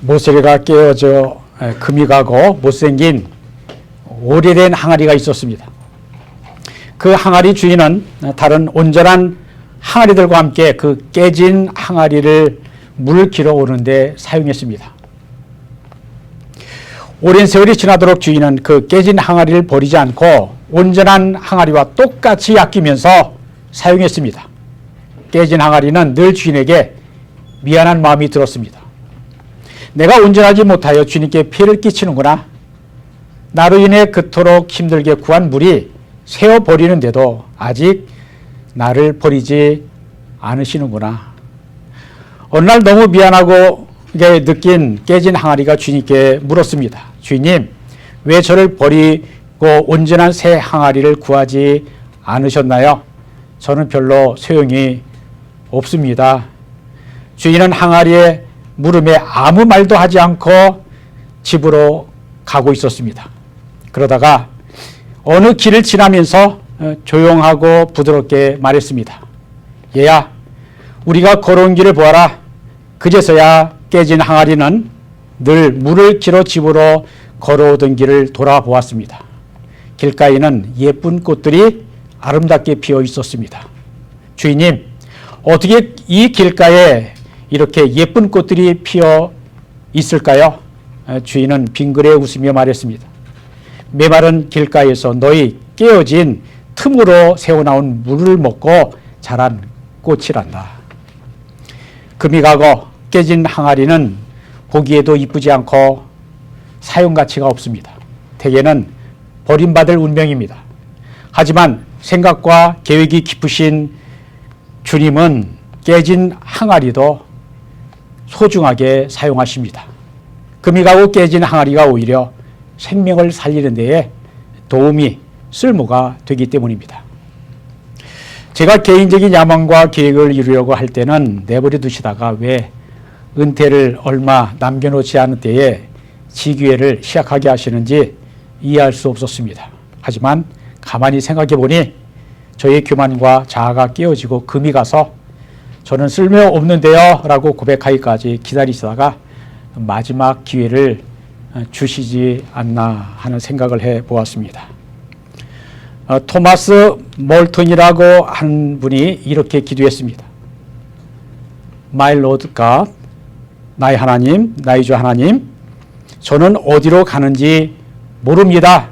모세가 깨어져 금이 가고 못생긴 오래된 항아리가 있었습니다. 그 항아리 주인은 다른 온전한 항아리들과 함께 그 깨진 항아리를 물 길어 오는데 사용했습니다. 오랜 세월이 지나도록 주인은 그 깨진 항아리를 버리지 않고 온전한 항아리와 똑같이 아끼면서 사용했습니다. 깨진 항아리는 늘 주인에게 미안한 마음이 들었습니다. 내가 온전하지 못하여 주님께 피해를 끼치는구나. 나로 인해 그토록 힘들게 구한 물이 새어버리는데도 아직 나를 버리지 않으시는구나. 어느 날 너무 미안하고 느낀 깨진 항아리가 주님께 물었습니다. 주인님, 왜 저를 버리고 온전한 새 항아리를 구하지 않으셨나요? 저는 별로 소용이 없습니다. 주인은 항아리의 물음에 아무 말도 하지 않고 집으로 가고 있었습니다. 그러다가 어느 길을 지나면서 조용하고 부드럽게 말했습니다. 얘야, 우리가 걸어온 길을 보아라. 그제서야 깨진 항아리는 늘 물을 길어 집으로 걸어오던 길을 돌아보았습니다. 길가에는 예쁜 꽃들이 아름답게 피어 있었습니다. 주인님, 어떻게 이 길가에 이렇게 예쁜 꽃들이 피어 있을까요? 주인은 빙그레 웃으며 말했습니다. 메마른 길가에서 너희 깨어진 틈으로 새어나온 물을 먹고 자란 꽃이란다. 금이 가고 깨진 항아리는 보기에도 이쁘지 않고 사용 가치가 없습니다. 대개는 버림받을 운명입니다. 하지만 생각과 계획이 깊으신 주님은 깨진 항아리도 소중하게 사용하십니다. 금이 가고 깨진 항아리가 오히려 생명을 살리는 데에 도움이 쓸모가 되기 때문입니다. 제가 개인적인 야망과 계획을 이루려고 할 때는 내버려 두시다가 왜 은퇴를 얼마 남겨놓지 않은 때에 지기회를 시작하게 하시는지 이해할 수 없었습니다. 하지만 가만히 생각해 보니 저의 교만과 자아가 깨어지고 금이 가서 저는 쓸모없는데요 라고 고백하기까지 기다리시다가 마지막 기회를 주시지 않나 하는 생각을 해보았습니다. 토마스 몰턴이라고 한 분이 이렇게 기도했습니다. My Lord God, 나의 하나님, 나의 주 하나님, 저는 어디로 가는지 모릅니다.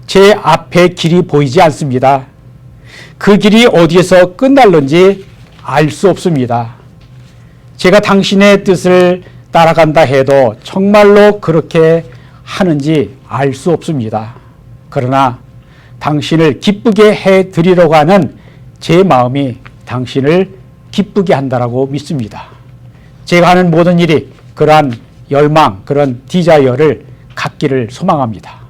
제 앞에 길이 보이지 않습니다. 그 길이 어디에서 끝날는지 알 수 없습니다. 제가 당신의 뜻을 따라간다 해도 정말로 그렇게 하는지 알 수 없습니다. 그러나 당신을 기쁘게 해드리려고 하는 제 마음이 당신을 기쁘게 한다라고 믿습니다. 제가 하는 모든 일이 그러한 열망, 그런 디자이어를 갖기를 소망합니다.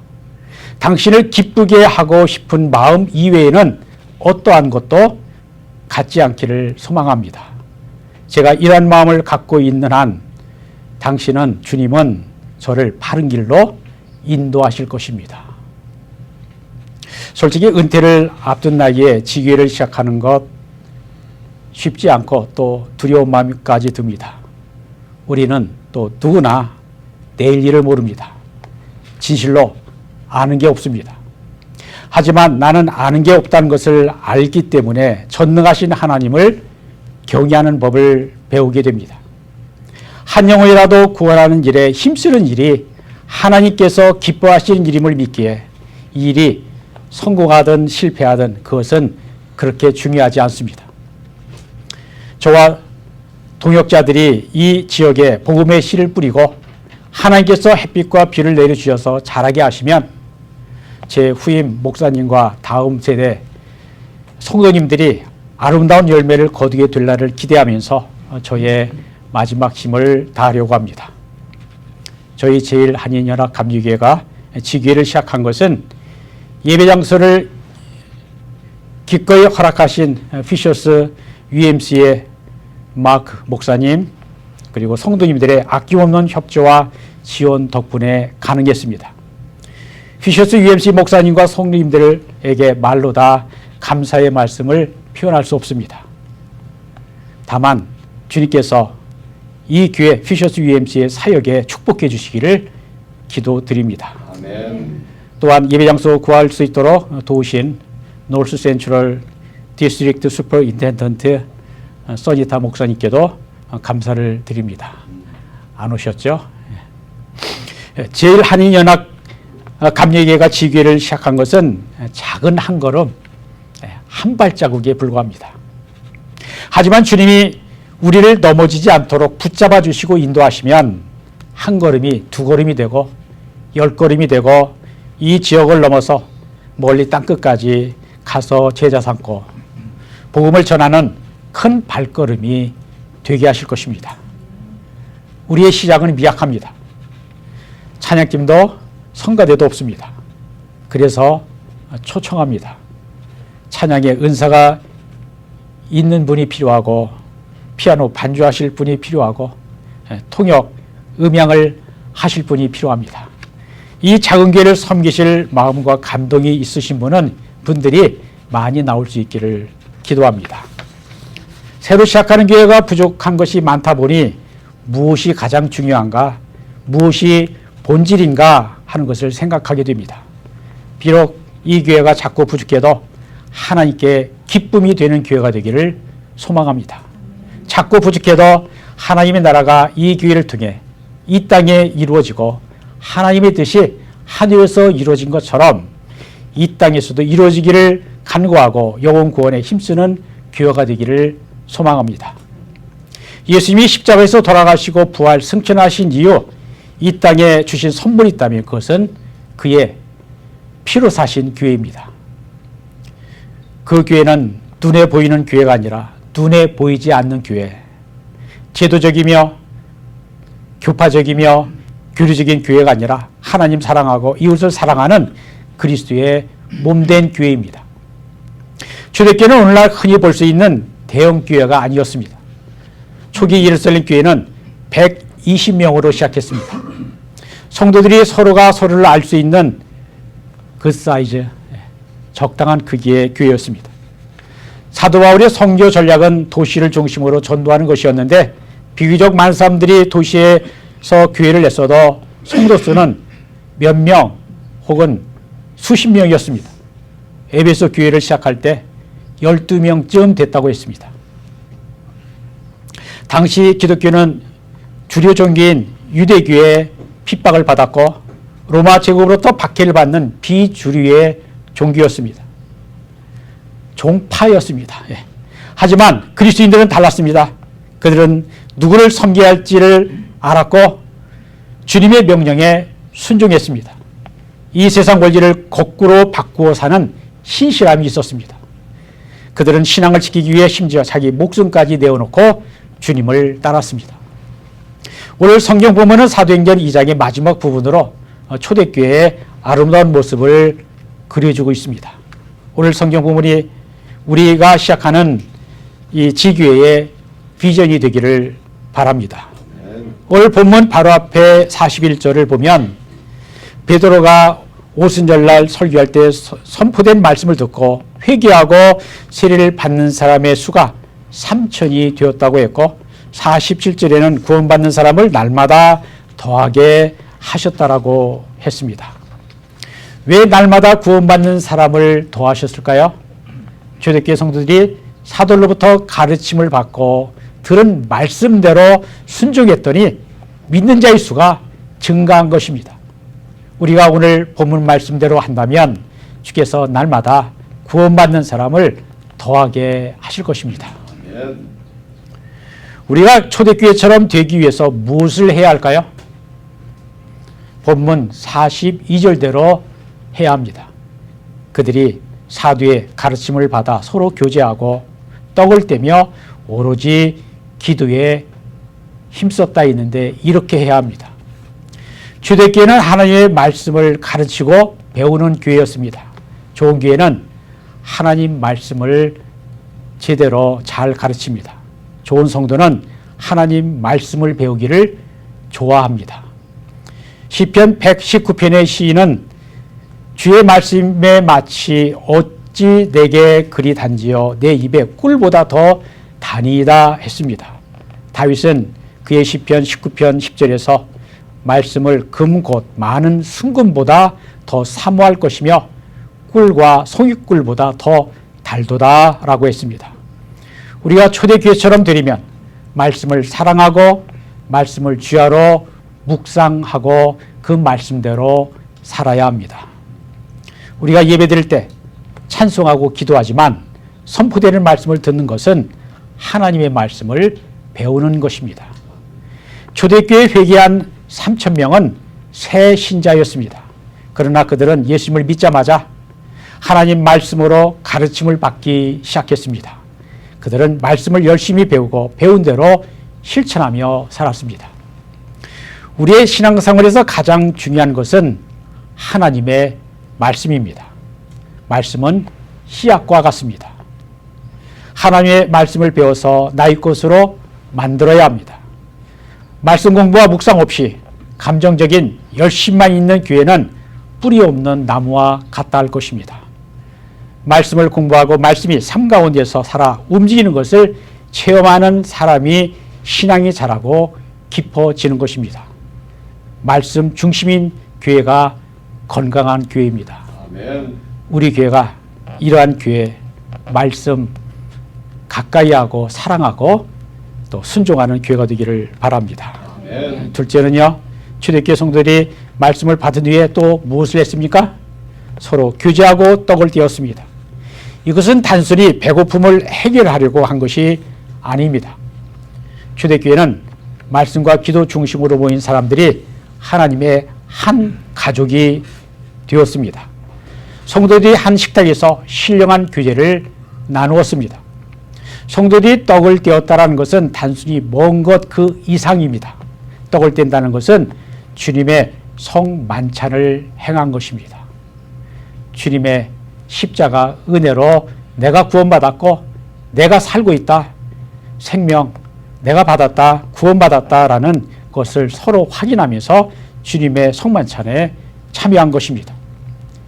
당신을 기쁘게 하고 싶은 마음 이외에는 어떠한 것도 갖지 않기를 소망합니다. 제가 이러한 마음을 갖고 있는 한 당신은, 주님은 저를 바른 길로 인도하실 것입니다. 솔직히 은퇴를 앞둔 나이에 지기회를 시작하는 것 쉽지 않고 또 두려운 마음까지 듭니다. 우리는 또 누구나 내일 일을 모릅니다. 진실로 아는 게 없습니다. 하지만 나는 아는 게 없다는 것을 알기 때문에 전능하신 하나님을 경외하는 법을 배우게 됩니다. 한 영혼이라도 구원하는 일에 힘쓰는 일이 하나님께서 기뻐하시는 일임을 믿기에 이 일이 성공하든 실패하든 그것은 그렇게 중요하지 않습니다. 저와 동역자들이 이 지역에 복음의 씨를 뿌리고 하나님께서 햇빛과 비를 내려주셔서 자라게 하시면 제 후임 목사님과 다음 세대 성도님들이 아름다운 열매를 거두게 될 날을 기대하면서 저의 마지막 힘을 다하려고 합니다. 저희 제1한인연합 감리교회가 지기회를 시작한 것은 예배 장소를 기꺼이 허락하신 피셔스 UMC의 마크 목사님 그리고 성도님들의 아낌없는 협조와 지원 덕분에 가능했습니다. 피셔스 UMC 목사님과 성도님들에게 말로 다 감사의 말씀을 표현할 수 없습니다. 다만 주님께서 이 교회 피셔스 UMC의 사역에 축복해 주시기를 기도드립니다. 아멘. 또한 예배 장소 구할 수 있도록 도우신 노스 센트럴 디스트릭트 슈퍼인텐던트 써니타 목사님께도 감사를 드립니다. 안 오셨죠? 제일 한인연합 감리교회가 지교회를 시작한 것은 작은 한 걸음, 한 발자국에 불과합니다. 하지만 주님이 우리를 넘어지지 않도록 붙잡아 주시고 인도하시면 한 걸음이 두 걸음이 되고 10걸음이 되고 이 지역을 넘어서 멀리 땅끝까지 가서 제자 삼고 복음을 전하는 큰 발걸음이 되게 하실 것입니다. 우리의 시작은 미약합니다. 찬양팀도 성가대도 없습니다. 그래서 초청합니다. 찬양의 은사가 있는 분이 필요하고 피아노 반주하실 분이 필요하고 통역, 음향을 하실 분이 필요합니다. 이 작은 교회를 섬기실 마음과 감동이 있으신 분들이 많이 나올 수 있기를 기도합니다. 새로 시작하는 교회가 부족한 것이 많다 보니 무엇이 가장 중요한가, 무엇이 본질인가 하는 것을 생각하게 됩니다. 비록 이 교회가 작고 부족해도 하나님께 기쁨이 되는 교회가 되기를 소망합니다. 작고 부족해도 하나님의 나라가 이 교회를 통해 이 땅에 이루어지고 하나님의 뜻이 하늘에서 이루어진 것처럼 이 땅에서도 이루어지기를 간구하고 영혼 구원에 힘쓰는 교회가 되기를 소망합니다. 예수님이 십자가에서 돌아가시고 부활 승천하신 이후 이 땅에 주신 선물이 있다면 그것은 그의 피로 사신 교회입니다. 그 교회는 눈에 보이는 교회가 아니라 눈에 보이지 않는 교회, 제도적이며 교파적이며 교리적인 교회가 아니라 하나님 사랑하고 이웃을 사랑하는 그리스도의 몸된 교회입니다. 초대교회는 오늘날 흔히 볼 수 있는 대형 교회가 아니었습니다. 초기 예루살렘 교회는 120명으로 시작했습니다. 성도들이 서로가 서로를 알 수 있는 그 사이즈, 적당한 크기의 교회였습니다. 사도 바울의 선교 전략은 도시를 중심으로 전도하는 것이었는데 비교적 많은 사람들이 도시에서 교회를 냈어도 성도 수는 몇 명 혹은 수십 명이었습니다. 에베소 교회를 시작할 때 12명쯤 됐다고 했습니다. 당시 기독교는 주류 종교인 유대교의 핍박을 받았고 로마 제국으로부터 박해를 받는 비주류의 종교였습니다. 종파였습니다. 하지만 그리스도인들은 달랐습니다. 그들은 누구를 섬겨야 할지를 알았고 주님의 명령에 순종했습니다. 이 세상 권리를 거꾸로 바꾸어 사는 신실함이 있었습니다. 그들은 신앙을 지키기 위해 심지어 자기 목숨까지 내어놓고 주님을 따랐습니다. 오늘 성경 본문은 사도행전 2장의 마지막 부분으로 초대교회의 아름다운 모습을 그려주고 있습니다. 오늘 성경 본문이 우리가 시작하는 이 지교회의 비전이 되기를 바랍니다. 오늘 본문 바로 앞에 41절을 보면 베드로가 오순절날 설교할 때 선포된 말씀을 듣고 회개하고 세례를 받는 사람의 수가 3,000이 되었다고 했고 47절에는 구원받는 사람을 날마다 더하게 하셨다라고 했습니다. 왜 날마다 구원받는 사람을 더하셨을까요? 초대교회 성도들이 사도로부터 가르침을 받고 들은 말씀대로 순종했더니 믿는 자의 수가 증가한 것입니다. 우리가 오늘 본문 말씀대로 한다면 주께서 날마다 구원받는 사람을 더하게 하실 것입니다. 우리가 초대교회처럼 되기 위해서 무엇을 해야 할까요? 본문 42절대로 해야 합니다. 그들이 사도의 가르침을 받아 서로 교제하고 떡을 떼며 오로지 기도에 힘썼다 있는데 이렇게 해야 합니다. 초대교회는 하나님의 말씀을 가르치고 배우는 교회였습니다. 좋은 교회는 하나님 말씀을 제대로 잘 가르칩니다. 좋은 성도는 하나님 말씀을 배우기를 좋아합니다. 시편 119편의 시인은 주의 말씀에 마치 어찌 내게 그리 단지요 내 입에 꿀보다 더 단이다 했습니다. 다윗은 그의 시편 19편 10절에서 말씀을 금 곧 많은 순금보다 더 사모할 것이며 꿀과 송이꿀보다 더 달도다 라고 했습니다. 우리가 초대교회처럼 되려면 말씀을 사랑하고 말씀을 주야로 묵상하고 그 말씀대로 살아야 합니다. 우리가 예배드릴 때 찬송하고 기도하지만 선포되는 말씀을 듣는 것은 하나님의 말씀을 배우는 것입니다. 초대교회에 회개한 3,000명은 새 신자였습니다. 그러나 그들은 예수님을 믿자마자 하나님 말씀으로 가르침을 받기 시작했습니다. 그들은 말씀을 열심히 배우고 배운 대로 실천하며 살았습니다. 우리의 신앙생활에서 가장 중요한 것은 하나님의 말씀입니다. 말씀은 씨앗과 같습니다. 하나님의 말씀을 배워서 나의 것으로 만들어야 합니다. 말씀 공부와 묵상 없이 감정적인 열심만 있는 교회는 뿌리 없는 나무와 같다 할 것입니다. 말씀을 공부하고 말씀이 삶 가운데서 살아 움직이는 것을 체험하는 사람이 신앙이 자라고 깊어지는 것입니다. 말씀 중심인 교회가 건강한 교회입니다. 아멘. 우리 교회가 이러한 교회, 말씀 가까이 하고 사랑하고 또 순종하는 교회가 되기를 바랍니다. 아멘. 둘째는요, 초대교회 성도들이 말씀을 받은 후에 또 무엇을 했습니까? 서로 교제하고 떡을 떼었습니다. 이것은 단순히 배고픔을 해결하려고 한 것이 아닙니다. 초대교회는 말씀과 기도 중심으로 모인 사람들이 하나님의 한 가족이 되었습니다. 성도들이 한 식탁에서 신령한 교제를 나누었습니다. 성도들이 떡을 떼었다는 것은 단순히 먼 것 그 이상입니다. 떡을 뗀다는 것은 주님의 성만찬을 행한 것입니다. 주님의 십자가 은혜로 내가 구원받았고 내가 살고 있다. 생명 내가 받았다. 구원받았다라는 것을 서로 확인하면서 주님의 성만찬에 참여한 것입니다.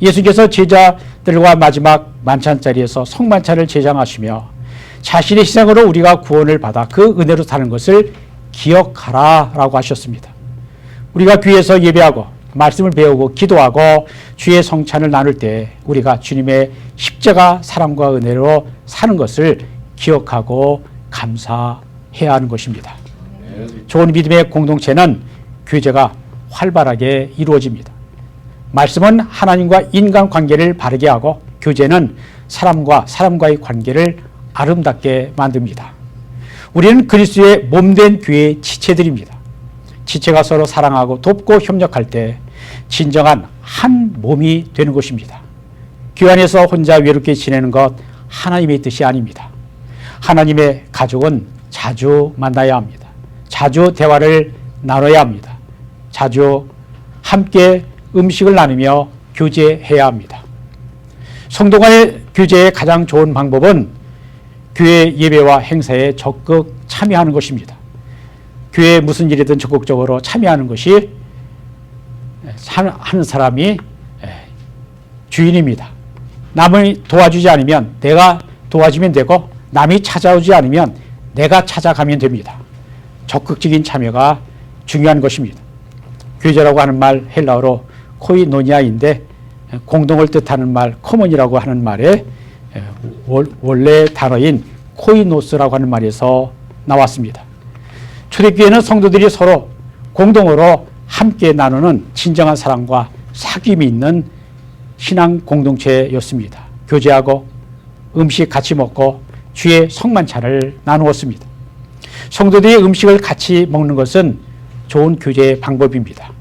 예수께서 제자들과 마지막 만찬자리에서 성만찬을 제장하시며 자신의 희생으로 우리가 구원을 받아 그 은혜로 사는 것을 기억하라 라고 하셨습니다. 우리가 교회에서 예배하고 말씀을 배우고 기도하고 주의 성찬을 나눌 때 우리가 주님의 십자가 사랑과 은혜로 사는 것을 기억하고 감사해야 하는 것입니다. 좋은 믿음의 공동체는 교제가 활발하게 이루어집니다. 말씀은 하나님과 인간 관계를 바르게 하고 교제는 사람과 사람과의 관계를 아름답게 만듭니다. 우리는 그리스도의 몸된 교회의 지체들입니다. 지체가 서로 사랑하고 돕고 협력할 때 진정한 한 몸이 되는 것입니다. 교회 안에서 혼자 외롭게 지내는 것 하나님의 뜻이 아닙니다. 하나님의 가족은 자주 만나야 합니다. 자주 대화를 나눠야 합니다. 자주 함께 음식을 나누며 교제해야 합니다. 성도 간의 교제의 가장 좋은 방법은 교회 예배와 행사에 적극 참여하는 것입니다. 교회에 무슨 일이든 적극적으로 참여하는 것이 하는 사람이 주인입니다. 남을 도와주지 않으면 내가 도와주면 되고 남이 찾아오지 않으면 내가 찾아가면 됩니다. 적극적인 참여가 중요한 것입니다. 교제라고 하는 말 헬라어로 코이노니아인데 공동을 뜻하는 말 코몬이라고 하는 말에 원래 단어인 코이노스라고 하는 말에서 나왔습니다. 초대교회는 성도들이 서로 공동으로 함께 나누는 진정한 사랑과 사귐이 있는 신앙 공동체였습니다. 교제하고 음식 같이 먹고 주의 성만찬을 나누었습니다. 성도들이 음식을 같이 먹는 것은 좋은 교제의 방법입니다.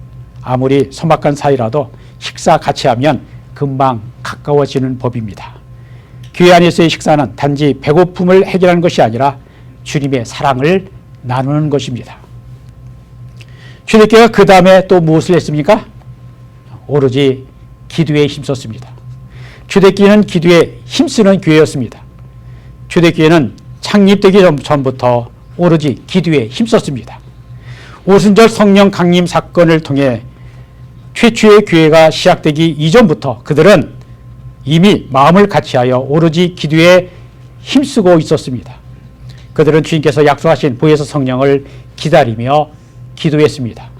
아무리 서막한 사이라도 식사 같이 하면 금방 가까워지는 법입니다. 교회 안에서의 식사는 단지 배고픔을 해결하는 것이 아니라 주님의 사랑을 나누는 것입니다. 초대교회가 그 다음에 또 무엇을 했습니까? 오로지 기도에 힘썼습니다. 초대교회는 기도에 힘쓰는 교회였습니다. 초대교회는 창립되기 전부터 오로지 기도에 힘썼습니다. 오순절 성령 강림 사건을 통해 최초의 교회가 시작되기 이전부터 그들은 이미 마음을 같이하여 오로지 기도에 힘쓰고 있었습니다. 그들은 주님께서 약속하신 보혜사 성령을 기다리며 기도했습니다.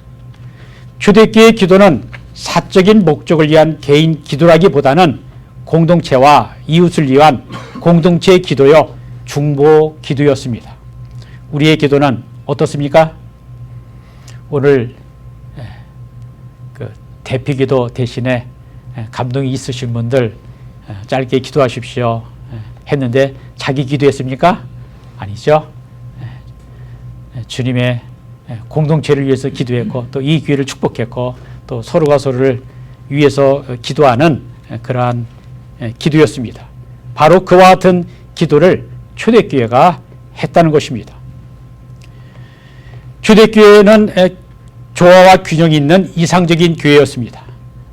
초대교회의 기도는 사적인 목적을 위한 개인 기도라기보다는 공동체와 이웃을 위한 공동체의 기도요, 중보 기도였습니다. 우리의 기도는 어떻습니까? 오늘 그 대피기도 대신에 감동이 있으신 분들 짧게 기도하십시오 했는데 자기 기도했습니까? 아니죠. 주님의 공동체를 위해서 기도했고 또 이 기회를 축복했고 또 서로가 서로를 위해서 기도하는 그러한 기도였습니다. 바로 그와 같은 기도를 초대교회가 했다는 것입니다. 초대교회는 조화와 균형이 있는 이상적인 교회였습니다.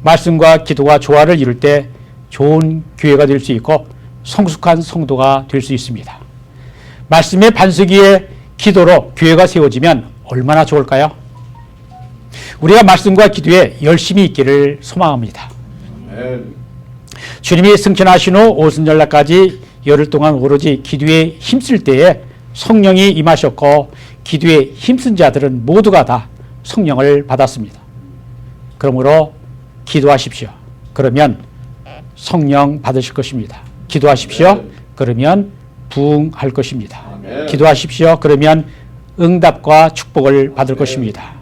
말씀과 기도가 조화를 이룰 때 좋은 교회가 될 수 있고 성숙한 성도가 될 수 있습니다. 말씀의 반석 위에 기도로 교회가 세워지면 얼마나 좋을까요? 우리가 말씀과 기도에 열심히 있기를 소망합니다. 주님이 승천하신 후 오순절날까지 열흘 동안 오로지 기도에 힘쓸 때에 성령이 임하셨고 기도에 힘쓴 자들은 모두가 다 성령을 받았습니다. 그러므로 기도하십시오. 그러면 성령 받으실 것입니다. 기도하십시오. 그러면 부응할 것입니다. 기도하십시오. 그러면 응답과 축복을 받을 것입니다.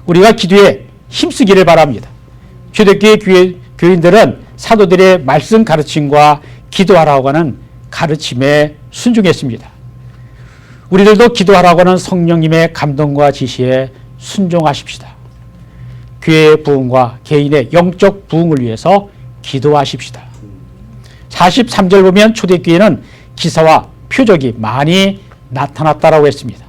우리가 기도에 힘쓰기를 바랍니다. 초대교회 교인들은 사도들의 말씀 가르침과 기도하라고 하는 가르침에 순종했습니다. 우리들도 기도하라고 하는 성령님의 감동과 지시에 순종하십시다. 교회의 부흥과 개인의 영적 부흥을 위해서 기도하십시다. 43절 보면 초대교회는 기사와 표적이 많이 나타났다라고 했습니다.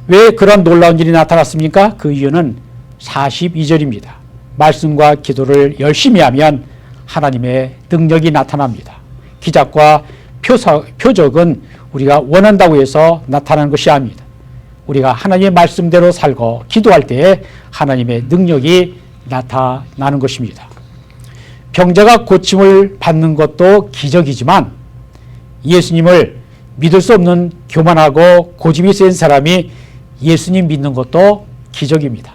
왜 그런 놀라운 일이 나타났습니까? 그 이유는 42절입니다. 말씀과 기도를 열심히 하면 하나님의 능력이 나타납니다. 기적과 표적은 우리가 원한다고 해서 나타나는 것이 아닙니다. 우리가 하나님의 말씀대로 살고 기도할 때에 하나님의 능력이 나타나는 것입니다. 병자가 고침을 받는 것도 기적이지만 예수님을 믿을 수 없는 교만하고 고집이 센 사람이 예수님 믿는 것도 기적입니다.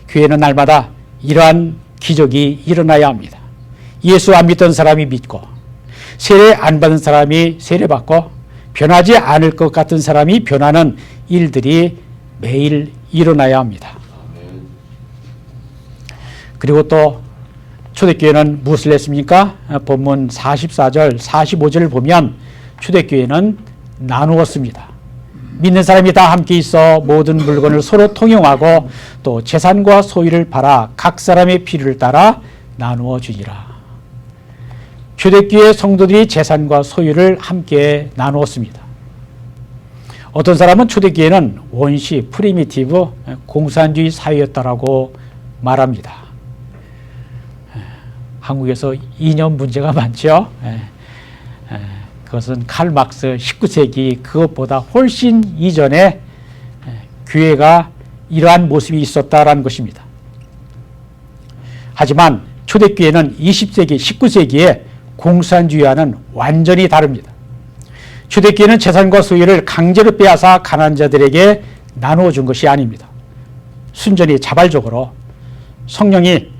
교회는 날마다 이러한 기적이 일어나야 합니다. 예수 안 믿던 사람이 믿고 세례 안 받은 사람이 세례받고 변하지 않을 것 같은 사람이 변하는 일들이 매일 일어나야 합니다. 그리고 또 초대교회는 무엇을 했습니까? 본문 44절, 45절을 보면 초대교회는 나누었습니다. 믿는 사람이 다 함께 있어 모든 물건을 서로 통용하고 또 재산과 소유를 팔아 각 사람의 필요를 따라 나누어 주니라. 초대교회 성도들이 재산과 소유를 함께 나누었습니다. 어떤 사람은 초대교회는 원시 프리미티브 공산주의 사회였다라고 말합니다. 한국에서 이념 문제가 많죠. 그것은 칼 막스 19세기 그것보다 훨씬 이전에 교회가 이러한 모습이 있었다라는 것입니다. 하지만 초대교회는 20세기, 19세기에 공산주의와는 완전히 다릅니다. 초대교회는 재산과 소유를 강제로 빼앗아 가난한 자들에게 나누어 준 것이 아닙니다. 순전히 자발적으로 성령이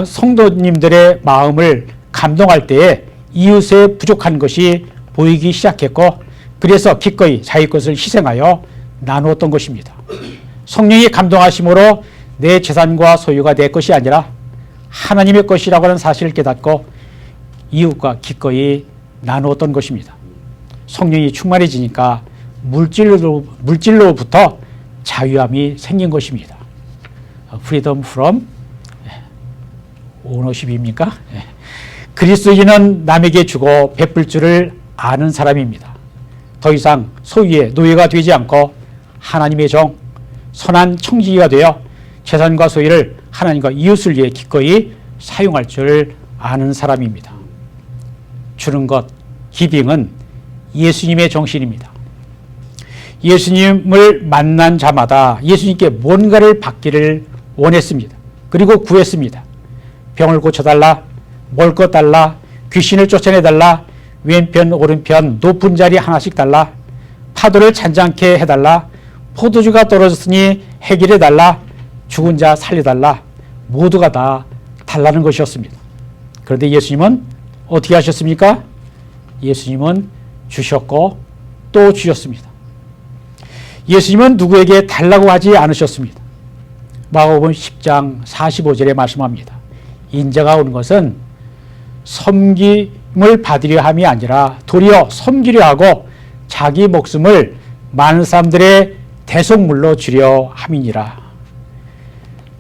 성도님들의 마음을 감동할 때에 이웃의 부족한 것이 보이기 시작했고 그래서 기꺼이 자기 것을 희생하여 나누었던 것입니다. 성령이 감동하심으로 내 재산과 소유가 내 것이 아니라 하나님의 것이라고 하는 사실을 깨닫고 이웃과 기꺼이 나누었던 것입니다. 성령이 충만해지니까 물질로부터 자유함이 생긴 것입니다. Freedom from ownership입니까? 그리스도인은 남에게 주고 베풀 줄을 아는 사람입니다. 더 이상 소유의 노예가 되지 않고 하나님의 종, 선한 청지기가 되어 재산과 소유를 하나님과 이웃을 위해 기꺼이 사용할 줄 아는 사람입니다. 주는 것, 기빙은 예수님의 정신입니다. 예수님을 만난 자마다 예수님께 뭔가를 받기를 원했습니다. 그리고 구했습니다. 병을 고쳐달라, 먹을 것 달라, 귀신을 쫓아내달라, 왼편 오른편 높은 자리 하나씩 달라, 파도를 잔잔케 해달라, 포도주가 떨어졌으니 해결해 달라, 죽은 자 살려달라, 모두가 다 달라는 것이었습니다. 그런데 예수님은 어떻게 하셨습니까? 예수님은 주셨고 또 주셨습니다. 예수님은 누구에게 달라고 하지 않으셨습니다. 마가복음 10장 45절에 말씀합니다. 인자가 오는 것은 섬김을 받으려 함이 아니라 도리어 섬기려 하고 자기 목숨을 많은 사람들의 대속물로 주려 함이니라.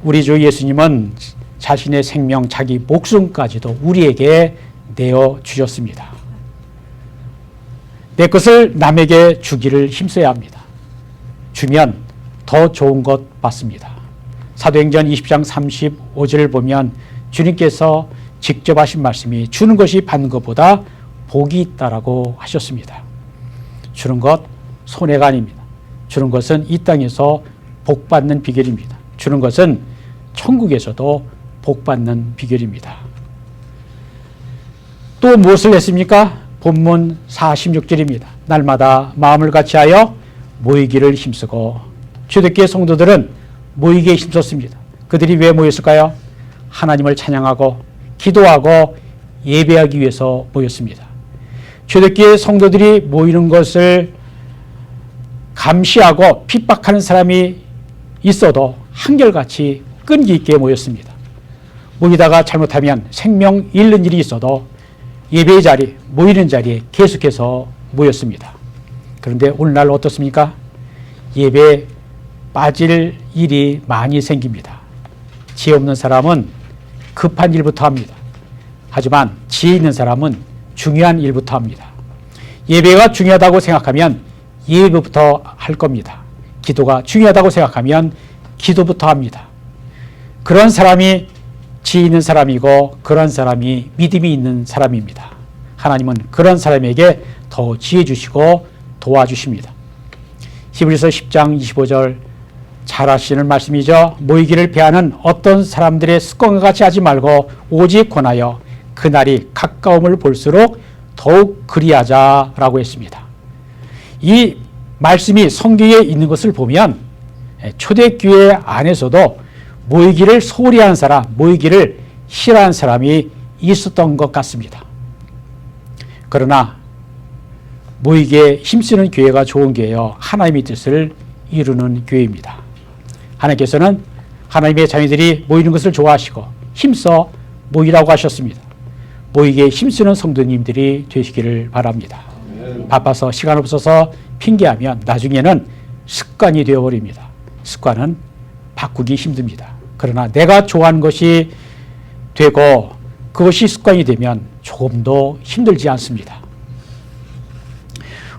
우리 주 예수님은 자신의 생명, 자기 목숨까지도 우리에게 내어 주셨습니다. 내 것을 남에게 주기를 힘써야 합니다. 주면 더 좋은 것 받습니다. 사도행전 20장 35절을 보면 주님께서 직접 하신 말씀이 주는 것이 받는 것보다 복이 있다라고 하셨습니다. 주는 것 손해가 아닙니다. 주는 것은 이 땅에서 복받는 비결입니다. 주는 것은 천국에서도 복받는 비결입니다. 또 무엇을 했습니까? 본문 46절입니다. 날마다 마음을 같이하여 모이기를 힘쓰고, 초대교회 성도들은 모이기에 힘썼습니다. 그들이 왜 모였을까요? 하나님을 찬양하고 기도하고 예배하기 위해서 모였습니다. 초대교회 성도들이 모이는 것을 감시하고 핍박하는 사람이 있어도 한결같이 끈기 있게 모였습니다. 모이다가 잘못하면 생명 잃는 일이 있어도 예배의 자리, 모이는 자리에 계속해서 모였습니다. 그런데 오늘날 어떻습니까? 예배에 빠질 일이 많이 생깁니다. 지혜 없는 사람은 급한 일부터 합니다. 하지만 지혜 있는 사람은 중요한 일부터 합니다. 예배가 중요하다고 생각하면 예배부터 할 겁니다. 기도가 중요하다고 생각하면 기도부터 합니다. 그런 사람이 지혜 있는 사람이고 그런 사람이 믿음이 있는 사람입니다. 하나님은 그런 사람에게 더 지혜 주시고 도와주십니다. 히브리서 10장 25절 잘 아시는 말씀이죠. 모이기를 배하는 어떤 사람들의 습관과 같이 하지 말고 오직 권하여 그날이 가까움을 볼수록 더욱 그리하자라고 했습니다. 이 말씀이 성경에 있는 것을 보면 초대교회 안에서도 모이기를 소홀히 하는 사람, 모이기를 싫어하는 사람이 있었던 것 같습니다. 그러나 모이기에 힘쓰는 교회가 좋은 교회요, 하나님의 뜻을 이루는 교회입니다. 하나님께서는 하나님의 자녀들이 모이는 것을 좋아하시고 힘써 모이라고 하셨습니다. 모이기에 힘쓰는 성도님들이 되시기를 바랍니다. 바빠서 시간 없어서 핑계하면 나중에는 습관이 되어버립니다. 습관은 바꾸기 힘듭니다. 그러나 내가 좋아하는 것이 되고 그것이 습관이 되면 조금도 힘들지 않습니다.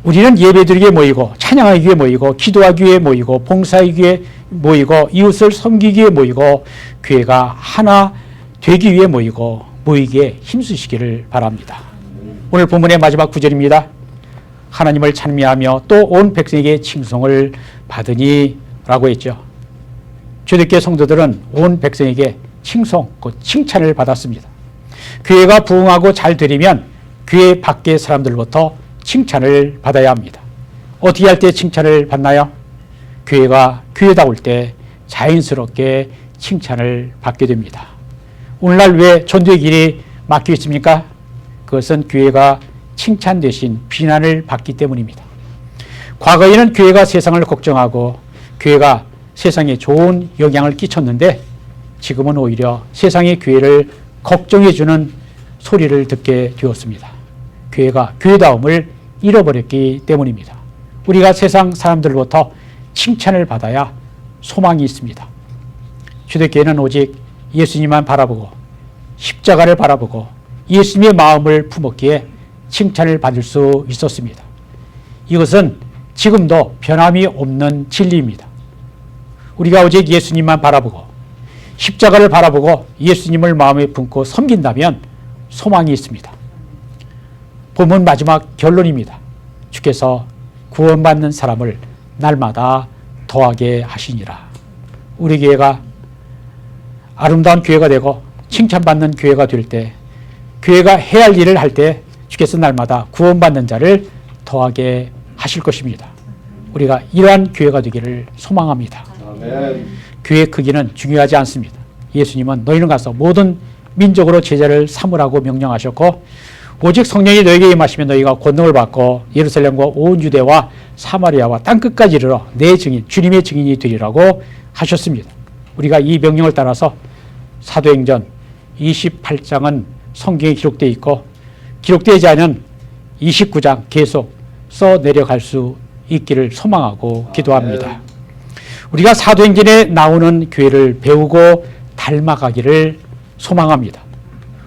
우리는 예배드리기에 모이고 찬양하기 위해 모이고 기도하기 위해 모이고 봉사하기 위해 모이고 이웃을 섬기기에 모이고 교회가 하나 되기 위해 모이고 모이기에 힘쓰시기를 바랍니다. 오늘 본문의 마지막 구절입니다. 하나님을 찬미하며 또 온 백성에게 칭송을 받으니 라고 했죠. 초대교회 성도들은 온 백성에게 칭송, 곧 칭찬을 받았습니다. 교회가 부흥하고 잘 되려면 교회 밖의 사람들부터 칭찬을 받아야 합니다. 어떻게 할 때 칭찬을 받나요? 교회가 교회다울 때 자연스럽게 칭찬을 받게 됩니다. 오늘날 왜 전도의 길이 막혀 있습니까? 그것은 교회가 칭찬 대신 비난을 받기 때문입니다. 과거에는 교회가 세상을 걱정하고 교회가 세상에 좋은 영향을 끼쳤는데 지금은 오히려 세상의 교회를 걱정해주는 소리를 듣게 되었습니다. 교회가 교회다움을 잃어버렸기 때문입니다. 우리가 세상 사람들로부터 칭찬을 받아야 소망이 있습니다. 초대교회는 오직 예수님만 바라보고 십자가를 바라보고 예수님의 마음을 품었기에 칭찬을 받을 수 있었습니다. 이것은 지금도 변함이 없는 진리입니다. 우리가 오직 예수님만 바라보고 십자가를 바라보고 예수님을 마음에 품고 섬긴다면 소망이 있습니다. 본문 마지막 결론입니다. 주께서 구원받는 사람을 날마다 더하게 하시니라. 우리 교회가 아름다운 교회가 되고 칭찬받는 교회가 될 때, 교회가 해야 할 일을 할 때 주께서 날마다 구원받는 자를 더하게 하실 것입니다. 우리가 이러한 교회가 되기를 소망합니다. 아멘. 교회 크기는 중요하지 않습니다. 예수님은 너희는 가서 모든 민족으로 제자를 삼으라고 명령하셨고 오직 성령이 너희에게 임하시면 너희가 권능을 받고 예루살렘과 온 유대와 사마리아와 땅끝까지 이르러 내 증인, 주님의 증인이 되리라고 하셨습니다. 우리가 이 명령을 따라서 사도행전 28장은 성경에 기록되어 있고 기록되지 않은 29장 계속 써내려갈 수 있기를 소망하고 기도합니다. 우리가 사도행전에 나오는 교회를 배우고 닮아가기를 소망합니다.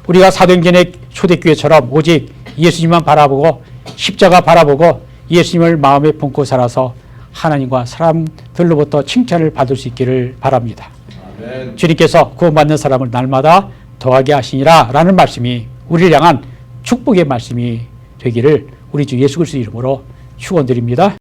우리가 사도행전의 초대교회처럼 오직 예수님만 바라보고 십자가 바라보고 예수님을 마음에 품고 살아서 하나님과 사람들로부터 칭찬을 받을 수 있기를 바랍니다. 아멘. 주님께서 구원받는 사람을 날마다 더하게 하시니라 라는 말씀이 우리를 향한 축복의 말씀이 되기를 우리 주 예수 그리스도 이름으로 축원드립니다.